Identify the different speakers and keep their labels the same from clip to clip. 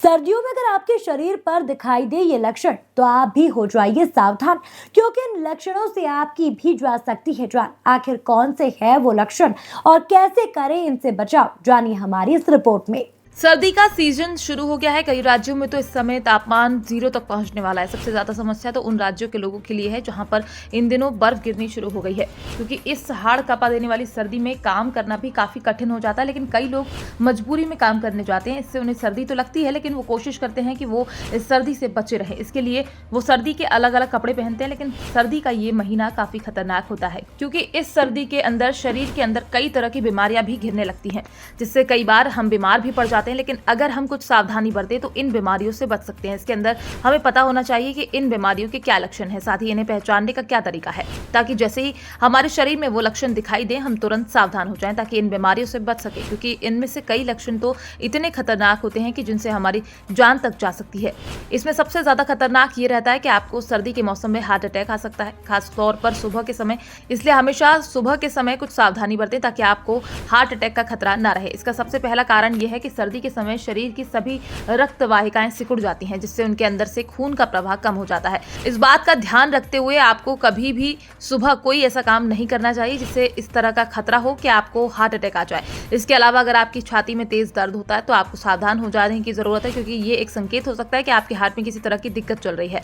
Speaker 1: सर्दियों में अगर आपके शरीर पर दिखाई दे ये लक्षण तो आप भी हो जाइए सावधान, क्योंकि इन लक्षणों से आपकी भी जा सकती है जान। आखिर कौन से है वो लक्षण और कैसे करें इनसे बचाव, जानिए हमारी इस रिपोर्ट में।
Speaker 2: सर्दी का सीजन शुरू हो गया है। कई राज्यों में तो इस समय तापमान 0 तक पहुंचने वाला है। सबसे ज्यादा समस्या तो उन राज्यों के लोगों के लिए है जहां पर इन दिनों बर्फ गिरनी शुरू हो गई है, क्योंकि इस हाड़ कांपा देने वाली सर्दी में काम करना भी काफी कठिन हो जाता है। लेकिन कई लोग मजबूरी में काम करने जाते हैं। इससे उन्हें सर्दी तो लगती है, लेकिन वो कोशिश करते हैं कि वो इस सर्दी से बचे रहे। इसके लिए वो सर्दी के अलग अलग कपड़े पहनते हैं। लेकिन सर्दी का ये महीना काफी खतरनाक होता है, क्योंकि इस सर्दी के अंदर शरीर के अंदर कई तरह की बीमारियां भी घिरने लगती हैं, जिससे कई बार हम बीमार भी पड़ जाते हैं। लेकिन अगर हम कुछ सावधानी बरतें तो इन बीमारियों से बच सकते हैं। इसके अंदर हमें पता होना चाहिए कि इन बीमारियों के क्या लक्षण हैं, साथ ही इन्हें पहचानने का क्या तरीका है, ताकि जैसे ही हमारे शरीर में वो लक्षण दिखाई दे हम तुरंत सावधान हो जाएं, ताकि इन बीमारियों से बच सके। क्योंकि इनमें से कई लक्षण तो इतने खतरनाक होते हैं कि जिनसे हमारी जान तक जा सकती है। इसमें सबसे ज्यादा खतरनाक ये रहता है कि आपको सर्दी के मौसम में हार्ट अटैक आ सकता है, खासतौर पर सुबह के समय। इसलिए हमेशा सुबह के समय कुछ सावधानी बरतें, ताकि आपको हार्ट अटैक का खतरा न रहे। इसका सबसे पहला कारण यह है कि सर्दी के समय शरीर की सभी रक्त वाहिकाएं सिकुड़ जाती हैं, जिससे उनके अंदर से खून का प्रवाह कम हो जाता है। इस बात का ध्यान रखते हुए आपको कभी भी सुबह कोई ऐसा काम नहीं करना चाहिए जिससे इस तरह का खतरा हो कि आपको हार्ट अटैक आ जाए। इसके अलावा अगर आपकी छाती में तेज दर्द होता है तो आपको सावधान हो जाने की जरूरत है, क्योंकि ये एक संकेत हो सकता है कि आपके हार्ट में किसी तरह की दिक्कत चल रही है।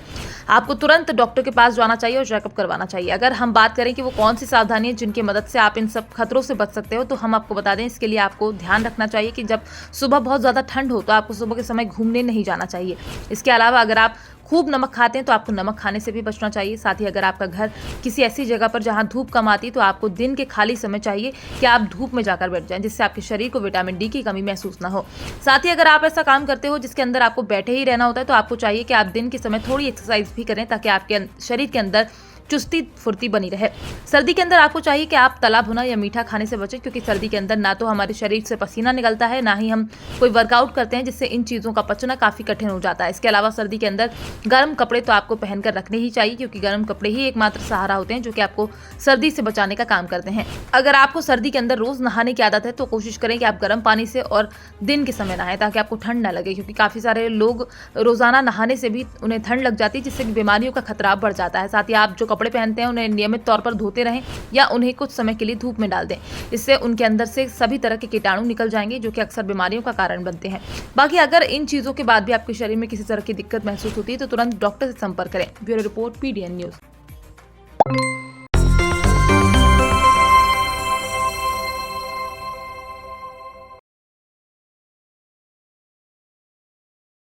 Speaker 2: आपको तुरंत डॉक्टर के पास जाना चाहिए और चेकअप करवाना चाहिए। अगर हम बात करें कि वो कौन सी सावधानी है जिनकी मदद से आप इन सब खतरों से बच सकते हो, तो हम आपको बता दें। इसके लिए आपको ध्यान रखना चाहिए कि जब सुबह बहुत ज्यादा ठंड हो तो आपको सुबह के समय घूमने नहीं जाना चाहिए। इसके अलावा अगर आप खूब नमक खाते हैं तो आपको नमक खाने से भी बचना चाहिए। साथ ही अगर आपका घर किसी ऐसी जगह पर जहां धूप कम आती है तो आपको दिन के खाली समय चाहिए कि आप धूप में जाकर बैठ जाएं, जिससे आपके शरीर को विटामिन डी की कमी महसूस ना हो। साथ ही अगर आप ऐसा काम करते हो जिसके अंदर आपको बैठे ही रहना होता है, तो आपको चाहिए कि आप दिन के समय थोड़ी एक्सरसाइज भी करें, ताकि आपके शरीर के अंदर चुस्ती फुर्ती बनी रहे। सर्दी के अंदर आपको चाहिए कि आप तला भुना या मीठा खाने से बचें, क्योंकि सर्दी के अंदर ना तो हमारे शरीर से पसीना निकलता है, ना ही हम कोई वर्कआउट करते हैं, जिससे इन चीज़ों का पचना काफ़ी कठिन हो जाता है। इसके अलावा सर्दी के अंदर गर्म कपड़े तो आपको पहनकर रखने ही चाहिए, क्योंकि गर्म कपड़े ही एकमात्र सहारा होते हैं जो कि आपको सर्दी से बचाने का काम करते हैं। अगर आपको सर्दी के अंदर रोज नहाने की आदत है तो कोशिश करें कि आप गर्म पानी से और दिन के समय नहाएं, ताकि आपको ठंड ना लगे, क्योंकि काफ़ी सारे लोग रोजाना नहाने से भी उन्हें ठंड लग जाती है, जिससे बीमारियों का खतरा बढ़ जाता है। साथ ही आप जो कपड़े पहनते हैं उन्हें नियमित तौर पर धोते रहें या उन्हें कुछ समय के लिए धूप में डाल दें। इससे उनके अंदर से सभी तरह के कीटाणु निकल जाएंगे, जो कि अक्सर बीमारियों का कारण बनते हैं। बाकी अगर इन चीजों के बाद भी आपके शरीर में किसी तरह की दिक्कत महसूस होती है तो तुरंत डॉक्टर से संपर्क करें। Bureau report, PDN news.